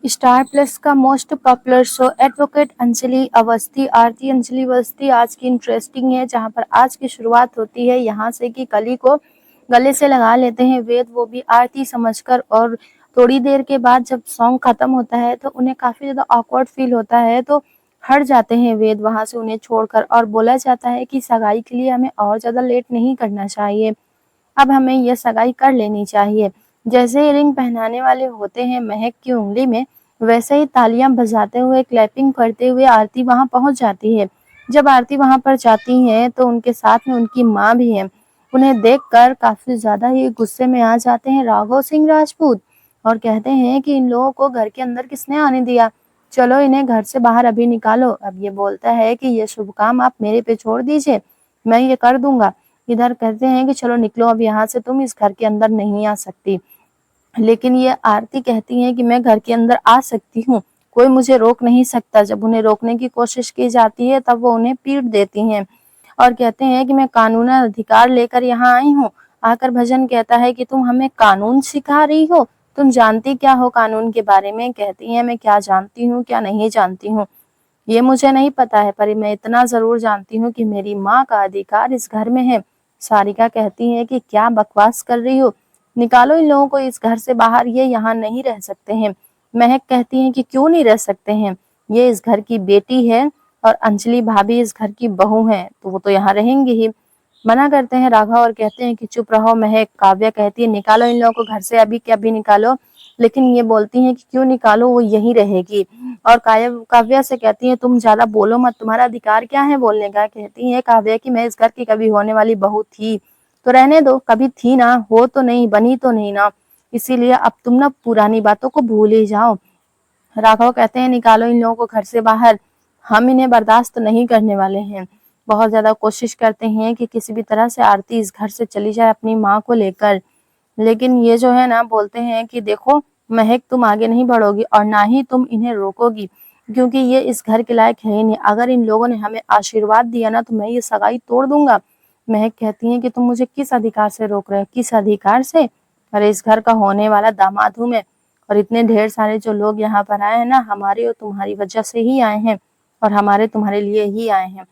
Star Plus का most popular show advocate Anjali Awasthi Aarti Anjali Awasthi आज की इंटरेस्टिंग है, जहां पर आज की शुरुआत होती है यहाँ से कि कली को गले से लगा लेते हैं वेद, वो भी आरती समझकर। और थोड़ी देर के बाद जब सॉन्ग खत्म होता है तो उन्हें काफी ज्यादा ऑकवर्ड फील होता है, तो हट जाते हैं वेद वहां से उन्हें छोड़कर, और बोला जाता है कि सगाई के लिए हमें और ज्यादा लेट नहीं करना चाहिए, अब हमें यह सगाई कर लेनी चाहिए। जैसे ही रिंग पहनाने वाले होते हैं महक की उंगली में, वैसे ही तालियां बजाते हुए क्लैपिंग करते हुए आरती वहां पहुंच जाती है। जब आरती वहां पर जाती है तो उनके साथ में उनकी माँ भी है। उन्हें देखकर काफी ज्यादा ही गुस्से में आ जाते हैं राघव सिंह राजपूत, और कहते हैं कि इन लोगों को घर के अंदर किसने आने दिया, चलो इन्हें घर से बाहर अभी निकालो। अब ये बोलता है कि ये शुभ काम आप मेरे पे छोड़ दीजिए, मैं ये कर दूंगा। इधर कहते हैं कि चलो निकलो अब यहाँ से, तुम इस घर के अंदर नहीं आ सकती। लेकिन ये आरती कहती है कि मैं घर के अंदर आ सकती हूँ, कोई मुझे रोक नहीं सकता। जब उन्हें रोकने की कोशिश की जाती है तब वो उन्हें पीट देती हैं, और कहते हैं कि मैं कानूनी अधिकार लेकर यहाँ आई हूँ। आकर भजन कहता है कि तुम हमें कानून सिखा रही हो, तुम जानती क्या हो कानून के बारे में। कहती है मैं क्या जानती हूँ क्या नहीं जानती हूँ ये मुझे नहीं पता है, पर मैं इतना जरूर जानती हूँ कि मेरी माँ का अधिकार इस घर में है। सारिका कहती है कि क्या बकवास कर रही हो, निकालो इन लोगों को इस घर से बाहर, ये यहाँ नहीं रह सकते हैं। महक कहती है कि क्यों नहीं रह सकते हैं, ये इस घर की बेटी है और अंजलि भाभी इस घर की बहू है, तो वो तो यहाँ रहेंगे ही। मना करते हैं राघव और कहते हैं कि चुप रहो महक। काव्या कहती है निकालो इन लोगों को घर से अभी के अभी निकालो, लेकिन ये बोलती हैं कि क्यों निकालो, वो यहीं रहेगी। और काव्या से कहती है तुम ज्यादा बोलो मत, तुम्हारा अधिकार क्या है बोलने का। कहती है काव्या कि मैं इस घर की कभी होने वाली बहू थी, तो रहने दो, कभी थी ना, हो तो नहीं, बनी तो नहीं ना, इसीलिए अब तुम ना पुरानी बातों को भूल ही जाओ। राघव कहते हैं निकालो इन लोगों को घर से बाहर, हम इन्हें बर्दाश्त नहीं करने वाले हैं। बहुत ज्यादा कोशिश करते हैं कि किसी भी तरह से आरती इस घर से चली जाए अपनी माँ को लेकर, लेकिन ये जो है ना बोलते हैं कि देखो महक तुम आगे नहीं बढ़ोगी और ना ही तुम इन्हें रोकोगी, क्योंकि ये इस घर के लायक है ही नहीं। अगर इन लोगों ने हमें आशीर्वाद दिया ना तो मैं ये सगाई तोड़ दूंगा। महक कहती है कि तुम मुझे किस अधिकार से रोक रहे हो, किस अधिकार से, अरे इस घर का होने वाला दामाद हूँ मैं, और इतने ढेर सारे जो लोग यहाँ पर आए हैं ना हमारी और तुम्हारी वजह से ही आए हैं, और हमारे तुम्हारे लिए ही आए हैं।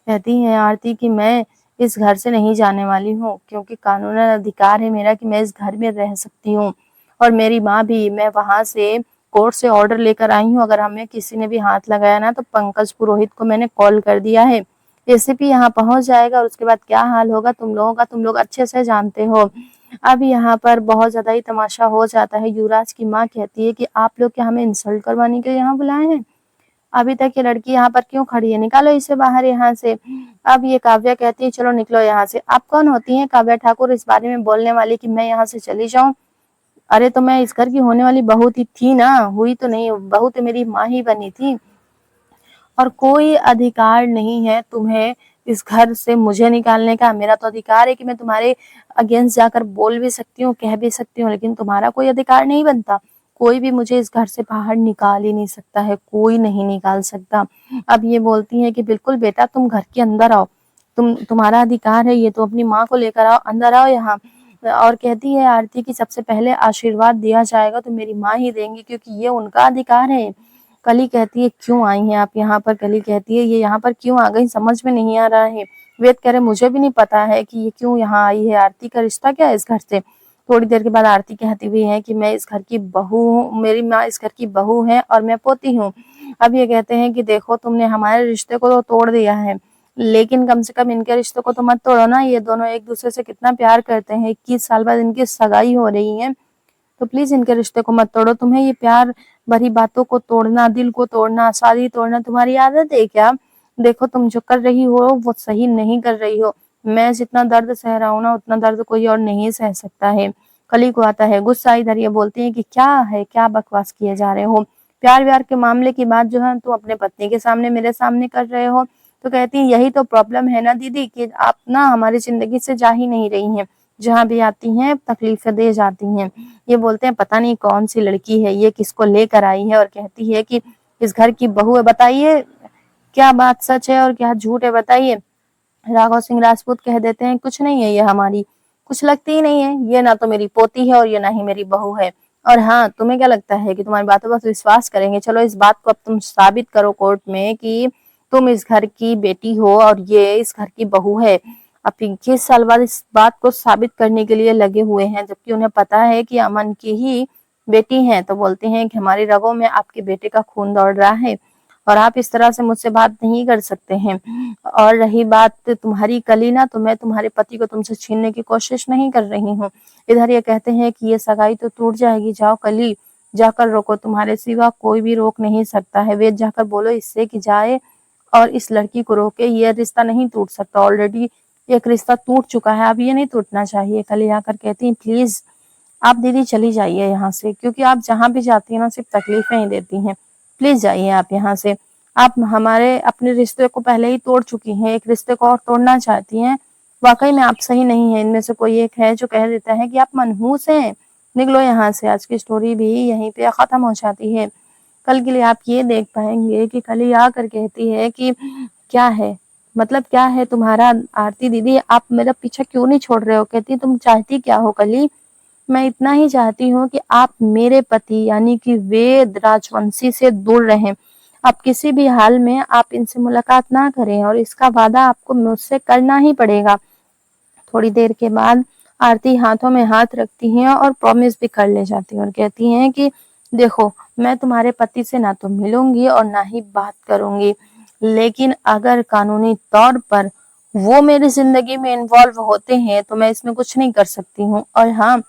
कहती है आरती कि मैं इस घर से नहीं जाने वाली हूँ, क्योंकि कानूनन अधिकार है मेरा कि मैं इस घर में रह सकती हूँ, और मेरी माँ भी, मैं वहां से कोर्ट से ऑर्डर लेकर आई हूँ। अगर हमें किसी ने भी हाथ लगाया ना तो पंकज पुरोहित को मैंने कॉल कर दिया है, एसीपी यहाँ पहुंच जाएगा और उसके बाद क्या हाल होगा तुम लोगों का तुम लोग अच्छे से जानते हो। अब यहाँ पर बहुत ज्यादा ही तमाशा हो जाता है। युवराज की माँ कहती है कि आप लोग क्या हमें इंसल्ट करवाने के लिए यहाँ बुलाए हैं, अभी तक ये लड़की यहाँ पर क्यों खड़ी है, निकालो इसे बाहर यहाँ से। अब ये काव्या कहती है चलो निकलो यहाँ से। आप कौन होती हैं काव्या ठाकुर इस बारे में बोलने वाली कि मैं यहाँ से चली जाऊं, अरे तो मैं इस घर की होने वाली बहू थी ना, हुई तो नहीं, बहू तो मेरी माँ ही बनी थी, और कोई अधिकार नहीं है तुम्हें इस घर से मुझे निकालने का। मेरा तो अधिकार है कि मैं तुम्हारे अगेंस्ट जाकर बोल भी सकती हूँ, कह भी सकती हूँ, लेकिन तुम्हारा कोई अधिकार नहीं बनता। कोई भी मुझे इस घर से बाहर निकाल ही नहीं सकता है, कोई नहीं निकाल सकता। अब ये बोलती है कि बिल्कुल बेटा तुम घर के अंदर आओ, तुम्हारा अधिकार है ये, तो अपनी माँ को लेकर आओ, अंदर आओ यहाँ। और कहती है आरती की सबसे पहले आशीर्वाद दिया जाएगा तो मेरी माँ ही देंगी, क्योंकि ये उनका अधिकार है। कली कहती है क्यों आई हैं आप यहाँ पर, कली कहती है ये यहाँ पर क्यों आ गई समझ में नहीं आ रहा है। वेद कह रहे मुझे भी नहीं पता है कि ये क्यों यहाँ आई है, आरती का रिश्ता क्या है इस घर से। थोड़ी देर के बाद आरती कहती हुई है कि मैं इस घर की बहू हूँ, मेरी माँ इस घर की बहू है और मैं पोती हूँ। अब ये कहते हैं कि देखो तुमने हमारे रिश्ते को तो तोड़ दिया है, लेकिन कम से कम इनके रिश्ते को तो मत तोड़ो ना, ये दोनों एक दूसरे से कितना प्यार करते हैं, 21 साल बाद इनकी सगाई हो रही है, तो प्लीज इनके रिश्ते को मत तोड़ो। तुम्हें ये प्यार भरी बातों को तोड़ना, दिल को तोड़ना, शादी तोड़ना तुम्हारी आदत है क्या। देखो तुम जो कर रही हो वो सही नहीं कर रही हो, मैं जितना दर्द सह रहा हूँ ना उतना दर्द कोई और नहीं सह सकता है। कली को आता है गुस्सा, इधर ये बोलती है कि क्या है, क्या बकवास किए जा रहे हो, प्यार व्यार के मामले की बात जो है तुम अपने पत्नी के सामने मेरे सामने कर रहे हो। तो कहती है यही तो प्रॉब्लम है ना दीदी, कि आप ना हमारी जिंदगी से जा ही नहीं रही हैं, जहाँ भी आती हैं तकलीफें दे जाती हैं। ये बोलते हैं पता नहीं कौन सी लड़की है ये, किसको लेकर आई है, और कहती है कि इस घर की बहू है, बताइए क्या बात सच है और क्या झूठ है बताइए। राघव सिंह राजपूत कह देते हैं कुछ नहीं है, ये हमारी कुछ लगती ही नहीं है, ये ना तो मेरी पोती है और ये ना ही मेरी बहू है, और हाँ, तुम्हें क्या लगता है कि तुम्हारी बातों पर विश्वास करेंगे? चलो इस बात को अब तुम साबित करो कोर्ट में कि तुम इस घर की बेटी हो और ये इस घर की बहू है। अब 21 साल बाद इस बात को साबित करने के लिए लगे हुए हैं, जबकि उन्हें पता है कि अमन की ही बेटी हैं। तो बोलते हैं कि हमारी रगों में आपके बेटे का खून दौड़ रहा है और आप इस तरह से मुझसे बात नहीं कर सकते हैं। और रही बात तुम्हारी कली ना, तो मैं तुम्हारे पति को तुमसे छीनने की कोशिश नहीं कर रही हूँ। इधर ये कहते हैं कि ये सगाई तो टूट जाएगी, जाओ कली जाकर रोको, तुम्हारे सिवा कोई भी रोक नहीं सकता है। वेद जाकर बोलो इससे कि जाए और इस लड़की को रोके, ये रिश्ता नहीं टूट सकता। ऑलरेडी एक रिश्ता टूट चुका है, अब ये नहीं टूटना चाहिए। कली आकर कहती है प्लीज आप दीदी चली जाइए यहाँ से, क्योंकि आप जहाँ भी जाती हैं ना सिर्फ तकलीफें ही देती हैं। प्लीज जाइए आप यहाँ से। आप हमारे अपने रिश्ते को पहले ही तोड़ चुकी हैं, एक रिश्ते को और तोड़ना चाहती हैं। वाकई में आप सही नहीं है। इनमें से कोई एक है जो कह देता है कि आप मनहूस हैं, निकलो यहाँ से। आज की स्टोरी भी यहीं पे खत्म हो जाती है। कल के लिए आप ये देख पाएंगे कि कली आकर कहती है कि क्या है, मतलब क्या है तुम्हारा आरती दीदी, आप मेरा पीछा क्यों नहीं छोड़ रहे हो? कहती तुम चाहती क्या हो कली? मैं इतना ही चाहती हूँ कि आप मेरे पति यानी कि वेद राजवंशी से दूर रहें। आप किसी भी हाल में आप इनसे मुलाकात ना करें और इसका वादा आपको मुझसे करना ही पड़ेगा। थोड़ी देर के बाद आरती हाथों में हाथ रखती हैं और प्रॉमिस भी कर ले जाती हैं और कहती हैं कि देखो मैं तुम्हारे पति से ना तो मिलूंगी और ना ही बात करूंगी, लेकिन अगर कानूनी तौर पर वो मेरी जिंदगी में इन्वॉल्व होते हैं तो मैं इसमें कुछ नहीं कर सकती हूँ। और हाँ,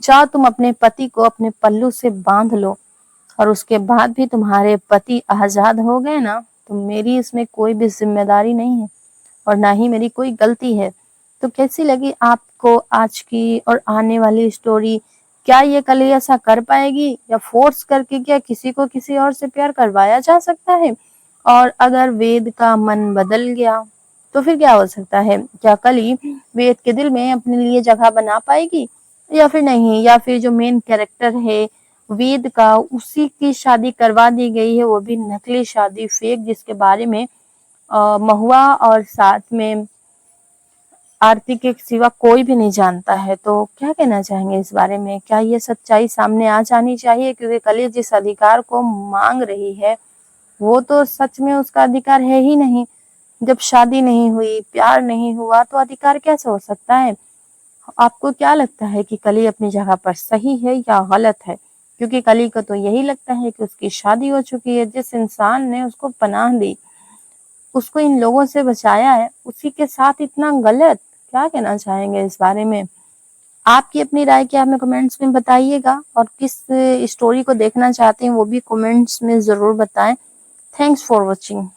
चाहो तुम अपने पति को अपने पल्लू से बांध लो और उसके बाद भी तुम्हारे पति आजाद हो गए ना, तो मेरी इसमें कोई भी जिम्मेदारी नहीं है और ना ही मेरी कोई गलती है। तो कैसी लगी आपको आज की और आने वाली स्टोरी? क्या ये कली ऐसा कर पाएगी या फोर्स करके क्या किसी को किसी और से प्यार करवाया जा सकता है? और अगर वेद का मन बदल गया तो फिर क्या हो सकता है? क्या कली वेद के दिल में अपने लिए जगह बना पाएगी या फिर नहीं? या फिर जो मेन कैरेक्टर है वेद का, उसी की शादी करवा दी गई है, वो भी नकली शादी, फेक, जिसके बारे में महुआ और साथ में आरती के सिवा कोई भी नहीं जानता है। तो क्या कहना चाहेंगे इस बारे में? क्या ये सच्चाई सामने आ जानी चाहिए? क्योंकि कली जिस अधिकार को मांग रही है वो तो सच में उसका अधिकार है ही नहीं। जब शादी नहीं हुई, प्यार नहीं हुआ, तो अधिकार कैसे हो सकता है? आपको क्या लगता है कि कली अपनी जगह पर सही है या गलत है? क्योंकि कली को तो यही लगता है कि उसकी शादी हो चुकी है, जिस इंसान ने उसको पनाह दी, उसको इन लोगों से बचाया है, उसी के साथ इतना गलत। क्या कहना चाहेंगे इस बारे में? आपकी अपनी राय क्या हमें कमेंट्स में बताइएगा और किस स्टोरी को देखना चाहते हैं वो भी कमेंट्स में जरूर बताएं। Thanks for watching.